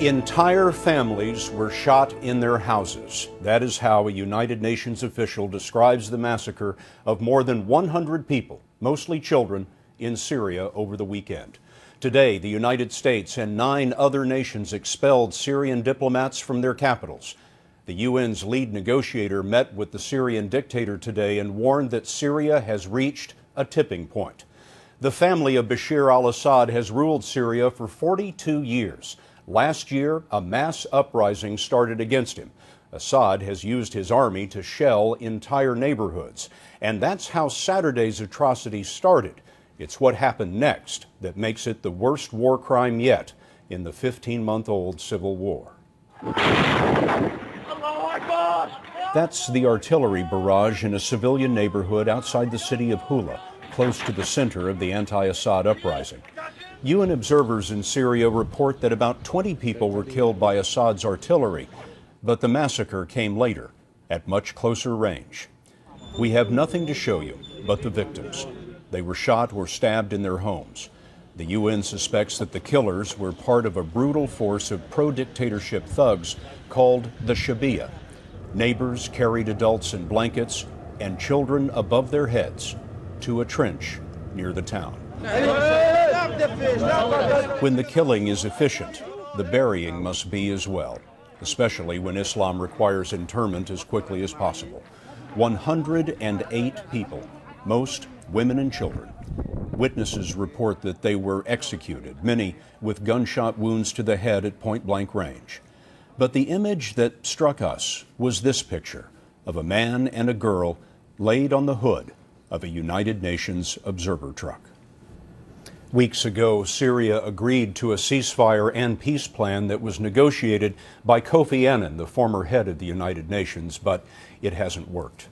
Entire families were shot in their houses. That is how a United Nations official describes the massacre of more than 100 people, mostly children, in Syria over the weekend. Today, the United States and 9 other nations expelled Syrian diplomats from their capitals. The UN's lead negotiator met with the Syrian dictator today and warned that Syria has reached a tipping point. The family of Bashar al-Assad has ruled Syria for 42 years. Last year, a mass uprising started against him. Assad has used his army to shell entire neighborhoods. And that's how Saturday's atrocities started. It's what happened next that makes it the worst war crime yet in the 15-month-old civil war. That's the artillery barrage in a civilian neighborhood outside the city of Hula, close to the center of the anti-Assad uprising. UN observers in Syria report that about 20 people were killed by Assad's artillery, but the massacre came later, at much closer range. We have nothing to show you but the victims. They were shot or stabbed in their homes. The UN suspects that the killers were part of a brutal force of pro-dictatorship thugs called the Shabiya. Neighbors carried adults in blankets and children above their heads to a trench near the town. When the killing is efficient, the burying must be as well, especially when Islam requires interment as quickly as possible. 108 people, most women and children. Witnesses report that they were executed, many with gunshot wounds to the head at point-blank range. But the image that struck us was this picture of a man and a girl laid on the hood of a United Nations observer truck. Weeks ago, Syria agreed to a ceasefire and peace plan that was negotiated by Kofi Annan, the former head of the United Nations, but it hasn't worked.